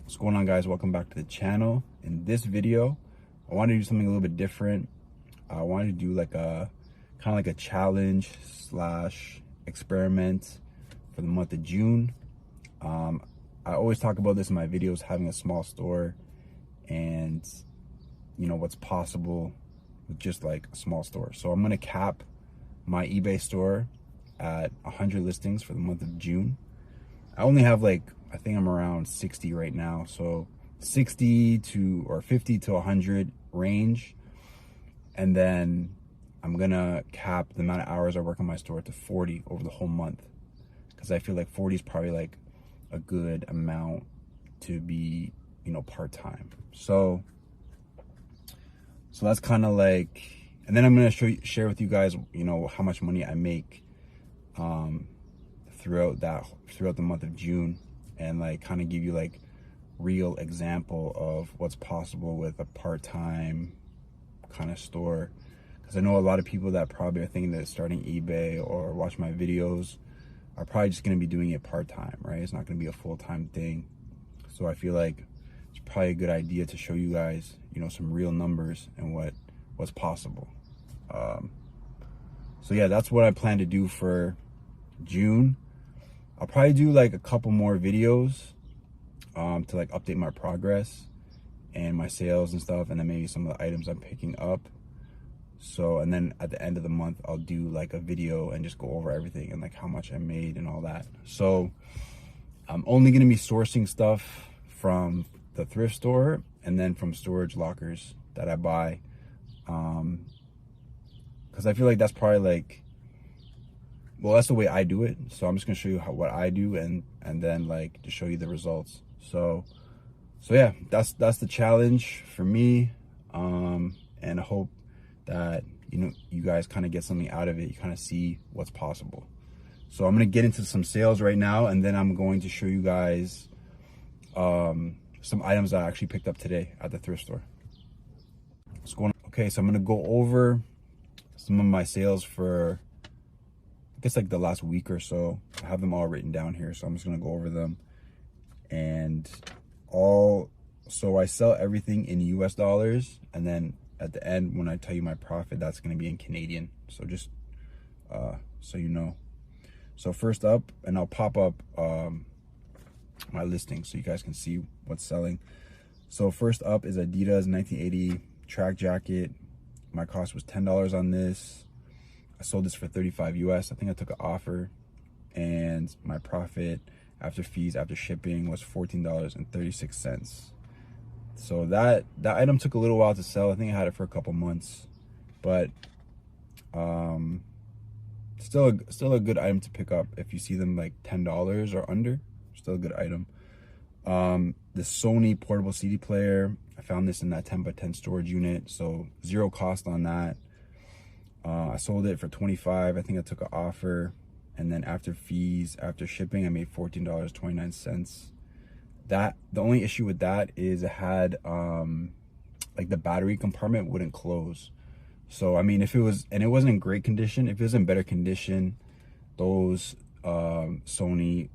What's going on, guys? Welcome back to the channel. In this video, I wanted to do something a little bit different. I wanted to do like a kind of like a challenge slash experiment for the month of June. I always talk about this in my videos, having a small store and what's possible with just like a small store. So I'm gonna cap my eBay store at 100 listings for the month of June. I only have I think I'm around 60 right now. So 60 to or 50 to 100 range. And then I'm gonna cap the amount of hours I work on my store to 40 over the whole month. Because I feel like 40 is probably like a good amount to be, part-time. So that's kind of like, and then I'm gonna share with you guys, how much money I make throughout the month of June, and like kind of give you like real example of what's possible with a part-time kind of store. Because I know a lot of people that probably are thinking that starting eBay or watch my videos are probably just going to be doing it part-time, right? It's not going to be a full-time thing. So I feel like it's probably a good idea to show you guys, some real numbers and what's possible. So yeah, that's what I plan to do for June. I'll probably do like a couple more videos to like update my progress and my sales and stuff, and then maybe some of the items I'm picking up. So, and then at the end of the month, I'll do like a video and just go over everything and like how much I made and all that. So I'm only gonna be sourcing stuff from the thrift store and then from storage lockers that I buy. Because I feel like that's probably like, well, that's the way I do it. So I'm just gonna show you what I do and then like to show you the results. So yeah, that's the challenge for me. And I hope that you guys kind of get something out of it. You kind of see what's possible. So I'm gonna get into some sales right now, and then I'm going to show you guys some items that I actually picked up today at the thrift store. What's going on? Okay, so I'm gonna go over some of my sales for, I guess, like the last week or so. I have them all written down here, so I'm just gonna go over them. And so I sell everything in US dollars, and then at the end, when I tell you my profit, that's gonna be in Canadian. So just so you know. So first up, and I'll pop up my listing so you guys can see what's selling. So first up is Adidas 1980 track jacket. My cost was $10 on this. I sold this for 35 US. I think I took an offer, and my profit after fees, after shipping, was $14.36. So that item took a little while to sell. I think I had it for a couple months, but still a good item to pick up if you see them like $10 or under. Still a good item. The Sony portable CD player, I found this in that 10x10 storage unit, so zero cost on that. I sold it for 25. I think I took an offer, and then after fees, after shipping, I made $14.29. The only issue with that is it had like the battery compartment wouldn't close. So I mean, if it was, and it wasn't in great condition, if it was in better condition, those Sony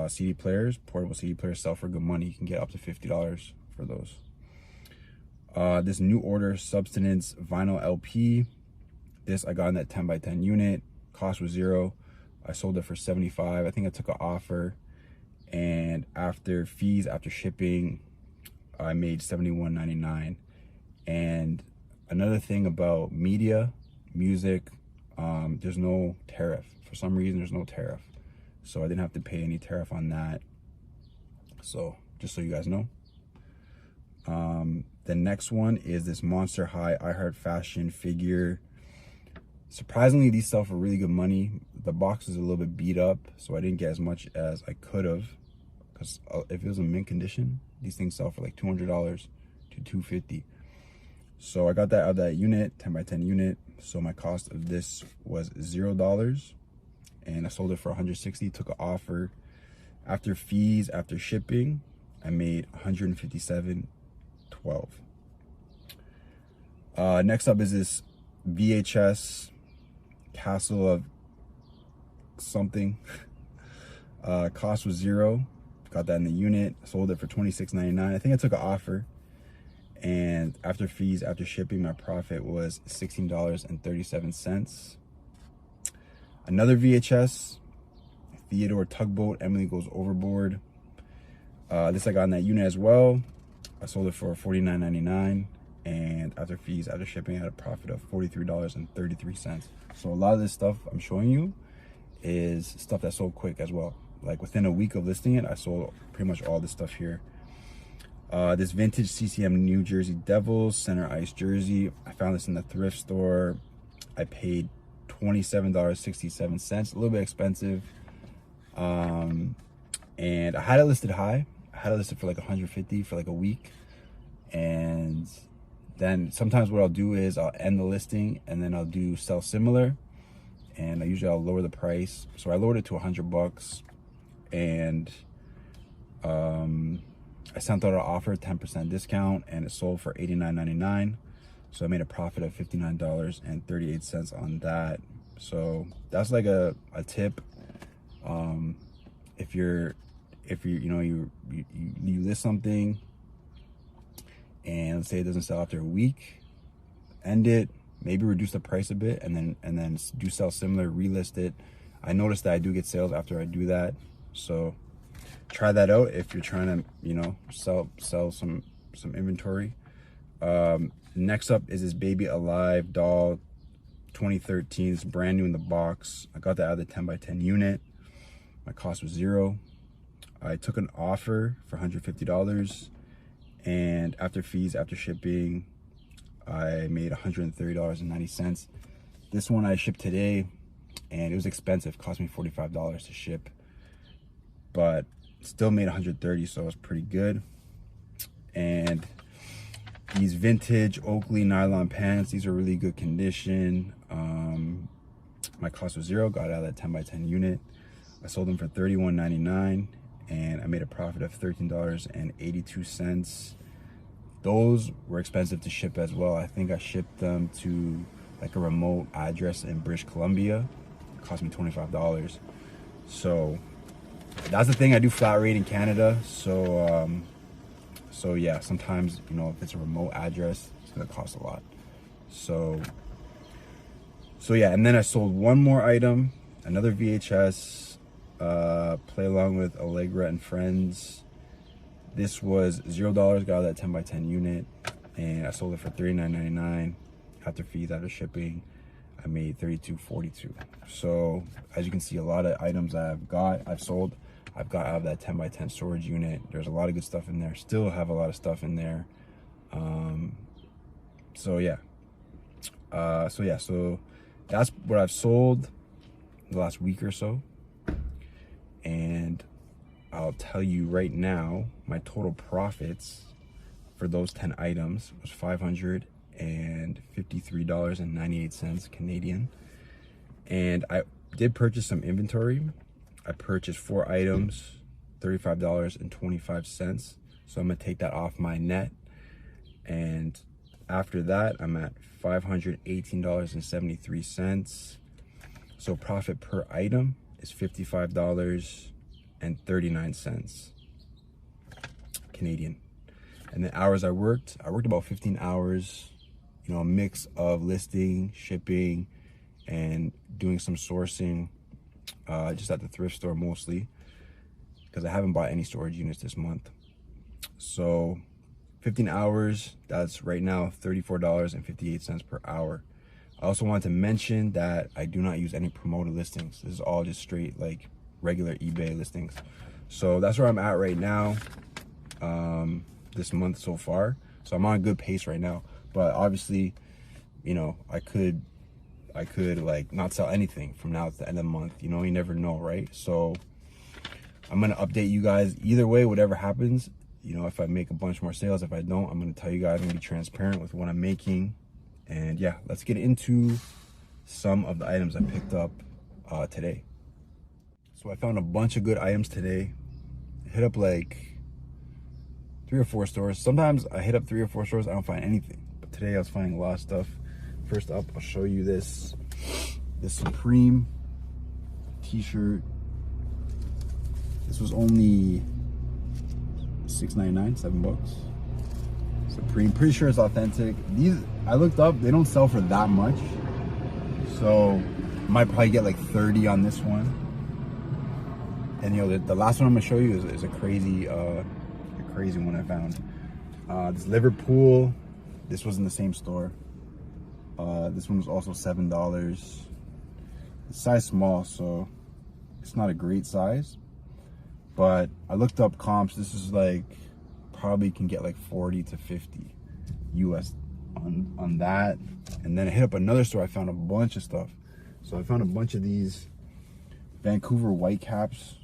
CD players, portable CD players, sell for good money. You can get up to $50 for those. This New Order Substance vinyl LP, this I got in that 10x10 unit. Cost was $0. I sold it for 75. I think I took an offer, and after fees, after shipping, I made $71.99. And another thing about music, there's no tariff. For some reason, there's no tariff, so I didn't have to pay any tariff on that. So just so you guys know. The next one is this Monster High I Heart Fashion figure. Surprisingly, these sell for really good money. The box is a little bit beat up, so I didn't get as much as I could have, because if it was in mint condition, these things sell for like $200 to $250. So I got that out of that unit, 10x10 unit. So my cost of this was $0, and I sold it for 160. Took an offer. After fees, after shipping, I made $157.12. Next up is this VHS Castle of something. Cost was $0. got that in the unit, sold it for $26.99. I think I took an offer, and after fees, after shipping, my profit was $16.37. Another VHS, Theodore Tugboat, Emily Goes Overboard. This I got in that unit as well. I sold it for $49.99, and after fees, after shipping, I had a profit of $43.33. So a lot of this stuff I'm showing you is stuff that sold quick as well. Like within a week of listing it, I sold pretty much all this stuff here. This vintage CCM New Jersey Devils center ice jersey, I found this in the thrift store. I paid $27.67, a little bit expensive. And I had it listed high. I had it listed for like $150 for like a week. And then sometimes what I'll do is I'll end the listing and then I'll do sell similar. And I'll lower the price. So I lowered it to $100, and I sent out an offer, 10% discount, and it sold for $89.99. So I made a profit of $59.38 on that. So that's like a tip. If you list something and let's say it doesn't sell after a week, end it, maybe reduce the price a bit, and then do sell similar, relist it. I noticed that I do get sales after I do that. So try that out if you're trying to, sell some inventory. Next up is this Baby Alive doll 2013. It's brand new in the box. I got that out of the 10x10 unit. My cost was $0. I took an offer for $150, and after fees, after shipping, I made $130.90. This one I shipped today, and it was expensive. It cost me $45 to ship, but still made $130, so it was pretty good. And these vintage Oakley nylon pants, these are really good condition. My cost was $0. Got out of that 10x10 unit. I sold them for $31.99, and I made a profit of $13.82. Those were expensive to ship as well. I think I shipped them to like a remote address in British Columbia. It cost me $25. So that's the thing. I do flat rate in Canada. So yeah, sometimes, if it's a remote address, it's gonna cost a lot. So yeah, and then I sold one more item, another VHS, Play Along with Allegra and Friends. This was $0. Got that 10x10 unit, and I sold it for $39.99. After fees, after shipping, I made $32.42. So as you can see, a lot of items I've got out of that 10x10 storage unit. There's a lot of good stuff in there. Still have a lot of stuff in there. So that's what I've sold the last week or so. And I'll tell you right now, my total profits for those 10 items was $553.98 Canadian. And I did purchase some inventory. I purchased 4 items, $35.25. So I'm gonna take that off my net. And after that, I'm at $518.73. So profit per item is $55.39 Canadian. And the hours I worked about 15 hours, a mix of listing, shipping, and doing some sourcing, just at the thrift store mostly, because I haven't bought any storage units this month. So 15 hours, that's right now $34.58 per hour. I also want to mention that I do not use any promoted listings. This is all just straight like regular eBay listings. So that's where I'm at right now, this month so far. So I'm on a good pace right now, but obviously, I could like not sell anything from now to the end of the month. You never know, right? So I'm gonna update you guys either way, whatever happens. If I make a bunch more sales, if I don't, I'm gonna tell you guys. I'm gonna be transparent with what I'm making. And yeah, let's get into some of the items I picked up today. So I found a bunch of good items today. I hit up like 3 or 4 stores. Sometimes I hit up 3 or 4 stores, I don't find anything. But today I was finding a lot of stuff. First up, I'll show you this Supreme t-shirt. This was only $6.99, $7. Supreme, pretty sure it's authentic. These, I looked up, they don't sell for that much. So might probably get like 30 on this one. And you know, the last one I'm gonna show you is a crazy one I found. This Liverpool, this was in the same store. This one was also $7. It's size small, so it's not a great size. But I looked up comps. This is like, probably can get like 40 to 50 US on that. And then I hit up another store. I found a bunch of stuff. So I found a bunch of these Vancouver Whitecaps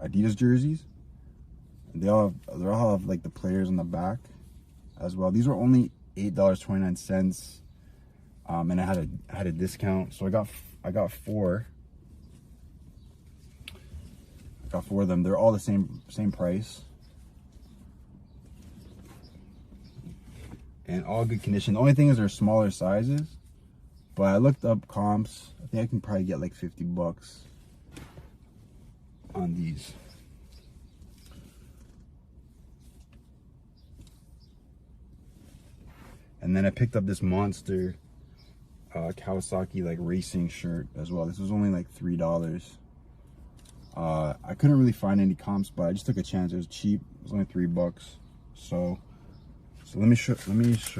Adidas jerseys. They all have like the players on the back as well. These were only $8.29. And I had a discount, so I got four. I got four of them. They're all the same price, and all good condition. The only thing is they're smaller sizes, but I looked up comps. I think I can probably get like $50 on these. And then I picked up this Monster Kawasaki like racing shirt as well. This was only like $3. I couldn't really find any comps, but I just took a chance. It was cheap. It was only $3. So let me show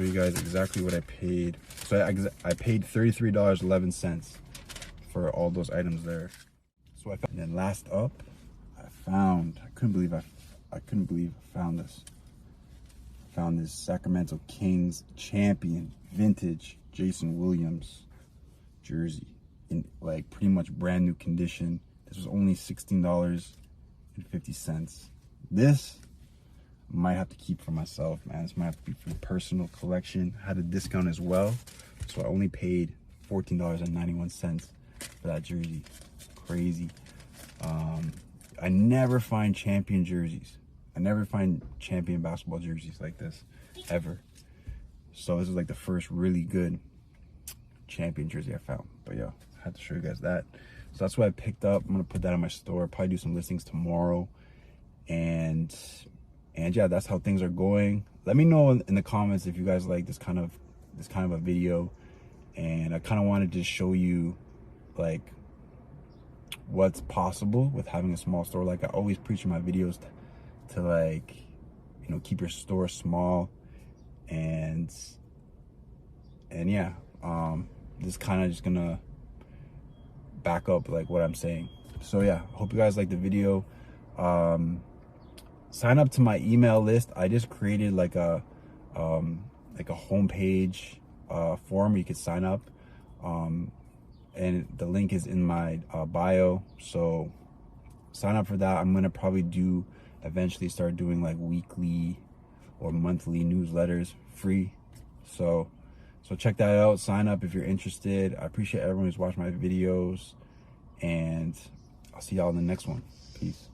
you guys exactly what I paid. So I paid $33.11 for all those items there. So and then last up, I couldn't believe I found this. I found this Sacramento Kings champion vintage Jason Williams jersey in like pretty much brand new condition. This was only $16.50. This I might have to keep for myself, man. This might have to be for personal collection. I had a discount as well, so I only paid $14.91 for that jersey. Crazy. I never find champion jerseys. I never find champion basketball jerseys like this, ever. So this is like the first really good champion jersey I found. But yeah, I had to show you guys that. So that's what I picked up. I'm gonna put that in my store. Probably do some listings tomorrow. And yeah, that's how things are going. Let me know in the comments if you guys like this kind of a video. And I kind of wanted to show you like what's possible with having a small store. Like I always preach in my videos to like, you know, keep your store small. And yeah, this kind of just gonna back up like what I'm saying. So yeah, hope you guys like the video. Sign up to my email list. I just created like a homepage form where you could sign up, and the link is in my bio. So sign up for that. I'm gonna probably eventually start doing like weekly or monthly newsletters free. So check that out. Sign up if you're interested. I appreciate everyone who's watched my videos, and I'll see y'all in the next one. Peace.